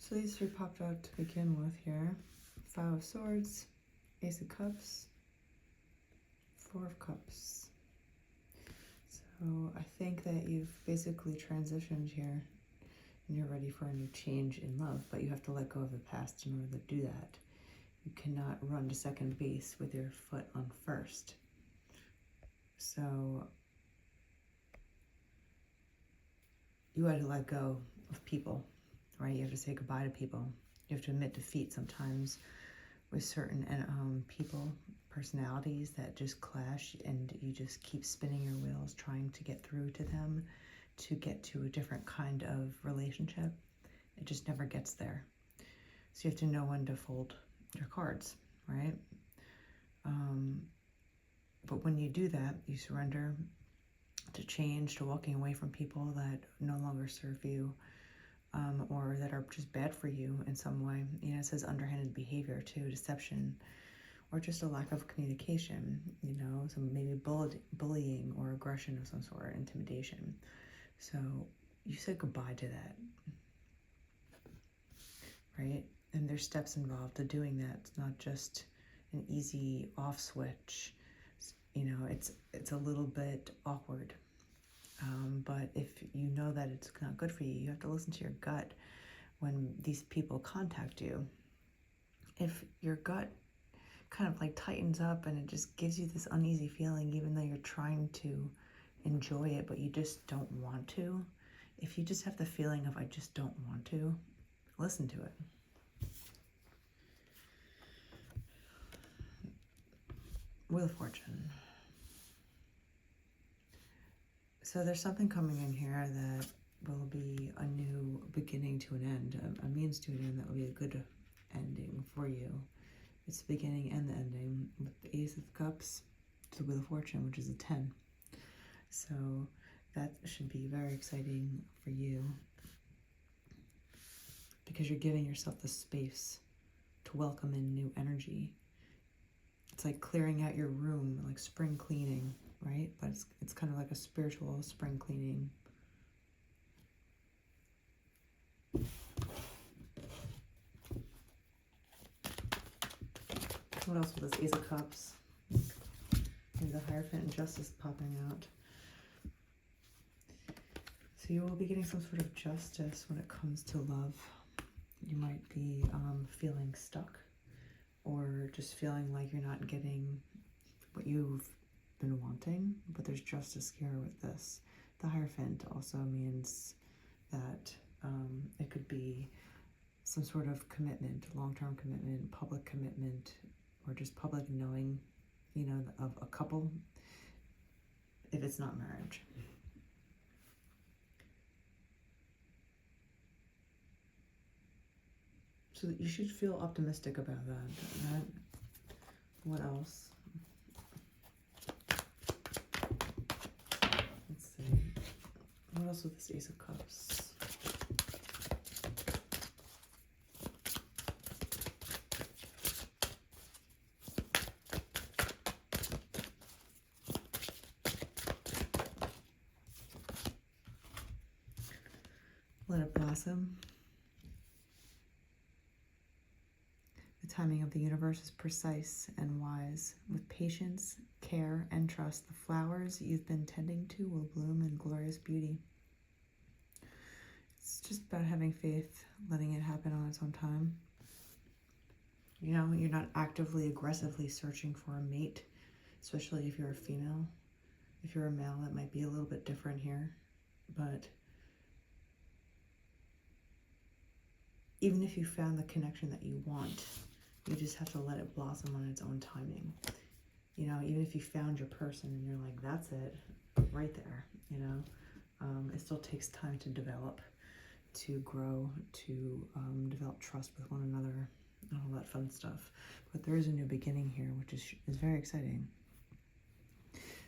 So these three popped out to begin with here. Five of Swords, Ace of Cups, Four of Cups. So I think that you've basically transitioned here and you're ready for a new change in love, but you have to let go of the past in order to do that. You cannot run to second base with your foot on first. So you had to let go of people, right? You have to say goodbye to people. You have to admit defeat sometimes with certain people, personalities that just clash, and you just keep spinning your wheels trying to get through to them, to get to a different kind of relationship. It just never gets there. So you have to know when to fold your cards, right? But when you do that, you surrender to change, to walking away from people that no longer serve you, or that are just bad for you in some way. You know, it says underhanded behavior too, deception, or just a lack of communication, you know, some maybe bullying or aggression of some sort, intimidation. So you said goodbye to that, right? And there's steps involved to doing that. It's not just an easy off switch. You know, it's a little bit awkward. But if you know that it's not good for you, you have to listen to your gut when these people contact you. If your gut kind of like tightens up and it just gives you this uneasy feeling, even though you're trying to enjoy it, but you just don't want to, if you just have the feeling of I just don't want to, listen to it. Wheel of Fortune. So there's something coming in here that will be a new beginning to an end, a means to an end that will be a good ending for you. It's the beginning and the ending with the Ace of Cups to the Wheel of Fortune, which is a 10. So that should be very exciting for you because you're giving yourself the space to welcome in new energy. It's like clearing out your room, like spring cleaning, right? But it's kind of like a spiritual spring cleaning. What else with this Ace of Cups? Maybe the Hierophant and Justice popping out. So you will be getting some sort of justice when it comes to love. You might be feeling stuck or just feeling like you're not getting what you've been wanting, but there's justice here with this. The Hierophant also means that it could be some sort of commitment, long-term commitment, public commitment, or just public knowing, you know, of a couple, if it's not marriage. So you should feel optimistic about that, right? What else? Let's see. What else with this Ace of Cups? Let it blossom. The timing of the universe is precise and wise. With patience, care, and trust, the flowers you've been tending to will bloom in glorious beauty. It's just about having faith, letting it happen on its own time. You know, you're not actively, aggressively searching for a mate, especially if you're a female. If you're a male, it might be a little bit different here, but even if you found the connection that you want, you just have to let it blossom on its own timing. You know, even if you found your person and you're like, that's it, right there, you know, it still takes time to develop, to grow, to develop trust with one another, and all that fun stuff. But there is a new beginning here, which is very exciting.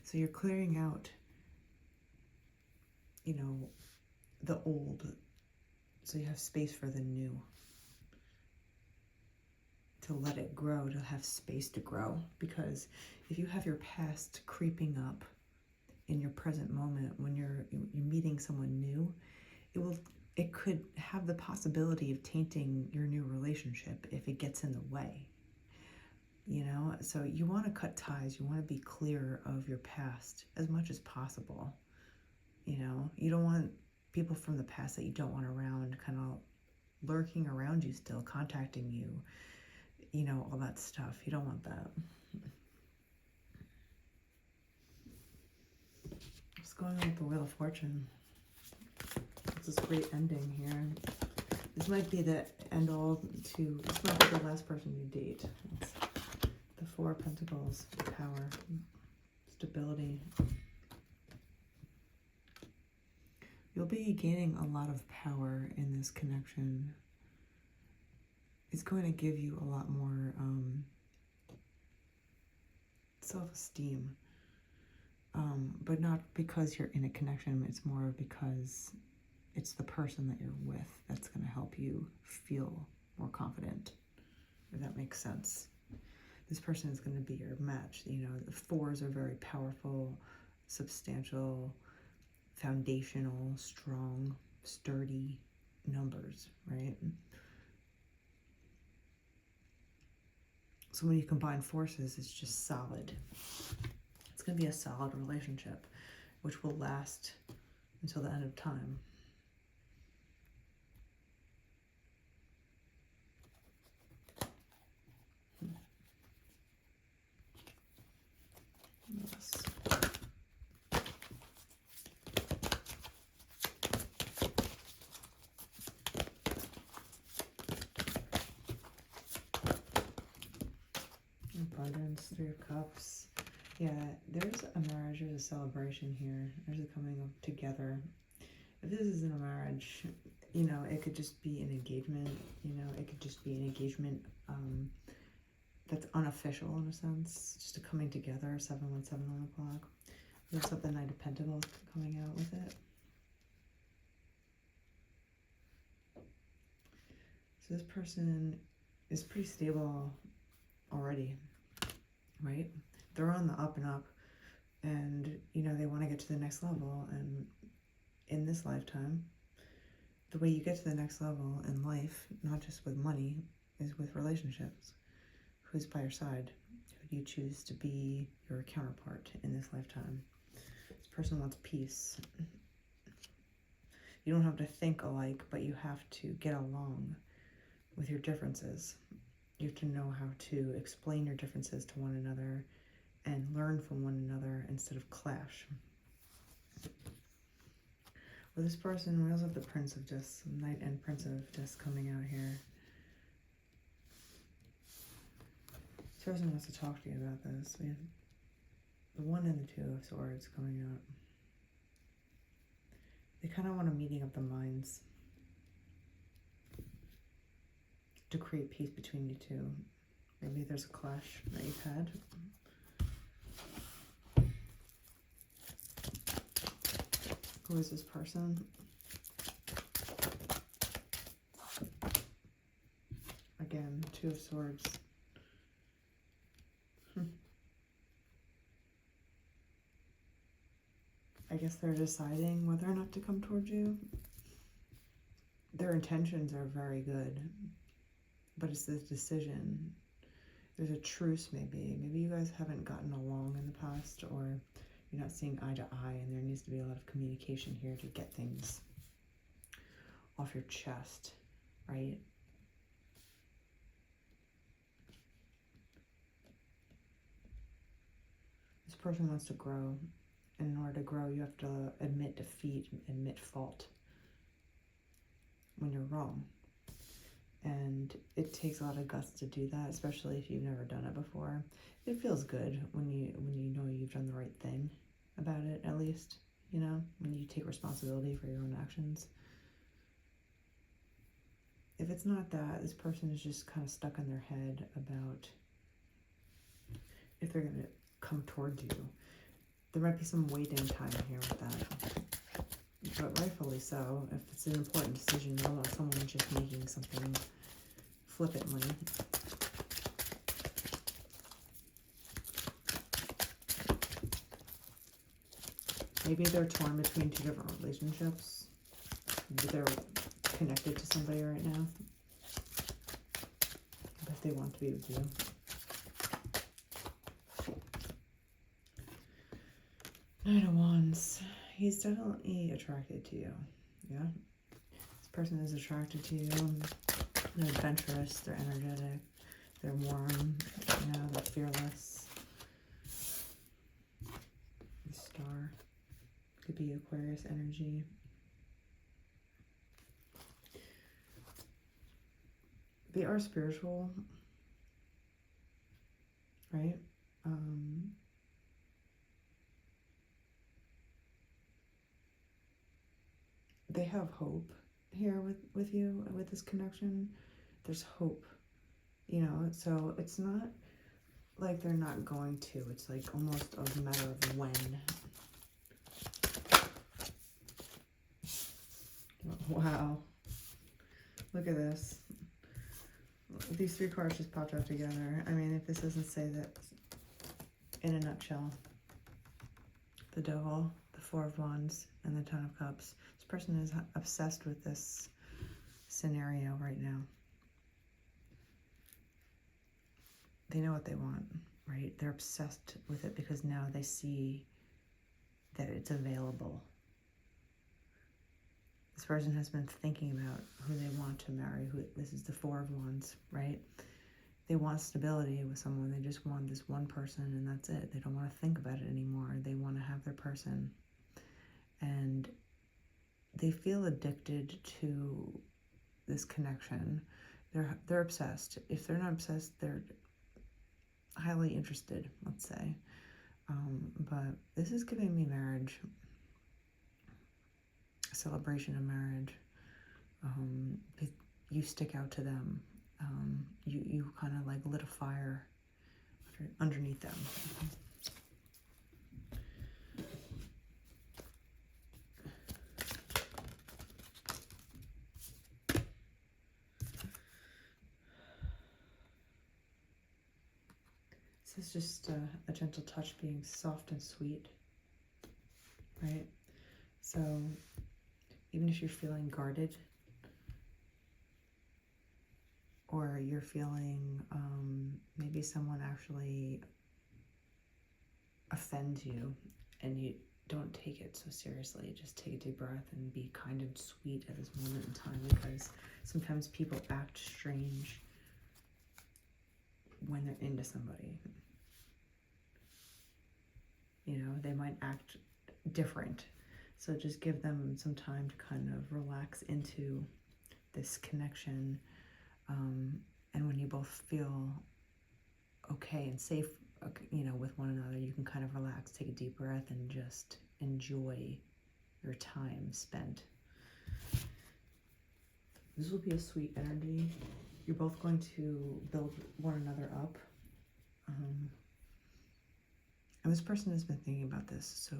So you're clearing out, you know, the old, so you have space for the new, to let it grow, to have space to grow. Because if you have your past creeping up in your present moment when you're meeting someone new, it could have the possibility of tainting your new relationship if it gets in the way. You know, so you want to cut ties. You want to be clear of your past as much as possible. You know, you don't want people from the past that you don't want around kind of lurking around you still, contacting you, you know, all that stuff. You don't want that. What's going on with the Wheel of Fortune? It's this great ending here. This might be the end all to, this might be the last person you date. It's the Four of Pentacles, power, stability. You'll be gaining a lot of power in this connection. It's going to give you a lot more self-esteem. But not because you're in a connection, it's more because it's the person that you're with that's going to help you feel more confident, if that makes sense. This person is going to be your match. You know, the fours are very powerful, substantial, foundational, strong, sturdy numbers, right? So when you combine forces, it's just solid. It's going to be a solid relationship, which will last until the end of time. Yes. Abundance, Three of Cups. Yeah, there's a marriage, there's a celebration here. There's a coming up together. If this isn't a marriage, you know, it could just be an engagement. You know, it could just be an engagement that's unofficial in a sense. Just a coming together, 717 on the clock. There's also the Knight of Pentacles coming out with it. So this person is pretty stable already, right? They're on the up and up, and you know, they want to get to the next level. And in this lifetime, the way you get to the next level in life, not just with money, is with relationships. Who's by your side? Who do you choose to be your counterpart in this lifetime? This person wants peace. You don't have to think alike, but you have to get along with your differences. You have to know how to explain your differences to one another and learn from one another instead of clash. With this person, we also have the Prince of Discs, Knight and Prince of Discs coming out here. This person wants to talk to you about this. We have the One and the Two of Swords coming out. They kind of want a meeting of the minds to create peace between you two. Maybe there's a clash that you've had. Who is this person? Again, Two of Swords. I guess they're deciding whether or not to come towards you. Their intentions are very good, but it's this decision. There's a truce maybe. Maybe you guys haven't gotten along in the past, or you're not seeing eye to eye, and there needs to be a lot of communication here to get things off your chest, right? This person wants to grow. And in order to grow, you have to admit defeat, admit fault when you're wrong. And it takes a lot of guts to do that, especially if you've never done it before. It feels good when you know you've done the right thing about it, at least, you know, when you take responsibility for your own actions. If it's not that, this person is just kind of stuck in their head about if they're going to come towards you. There might be some waiting time here with that. But rightfully so. If it's an important decision, you don't want someone just making something flippantly. Maybe they're torn between two different relationships. Maybe they're connected to somebody right now, but they want to be with you. Knight of Wands. He's definitely attracted to you. Yeah. This person is attracted to you. They're adventurous. They're energetic. They're warm. You know, they're fearless. The Star. Could be Aquarius energy. They are spiritual, right? They have hope here with you, with this connection. There's hope, you know, so it's not like they're not going to. It's like almost a matter of when. Wow. Look at this. These three cards just popped up together. I mean, if this doesn't say that in a nutshell. The Devil, the Four of Wands, and the Ten of Cups. This person is obsessed with this scenario right now. They know what they want, right? They're obsessed with it because now they see that it's available. This person has been thinking about who they want to marry. This is the Four of Wands, right? They want stability with someone. They just want this one person and that's it. They don't want to think about it anymore. They want to have their person. And they feel addicted to this connection. They're obsessed. If they're not obsessed, they're highly interested, let's say. But this is giving me marriage. A celebration of marriage. You stick out to them. You kind of like lit a fire underneath them. This is just a gentle touch, being soft and sweet, right? So even if you're feeling guarded, or you're feeling maybe someone actually offends you and you don't take it so seriously, just take a deep breath and be kind and sweet at this moment in time, because sometimes people act strange when they're into somebody. You know, they might act different. So just give them some time to kind of relax into this connection. And when you both feel okay and safe, you know, with one another, you can kind of relax, take a deep breath, and just enjoy your time spent. This will be a sweet energy. You're both going to build one another up. And this person has been thinking about this, so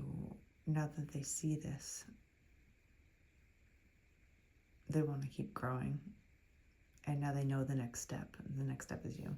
now that they see this, they want to keep growing. And now they know the next step. The next step is you.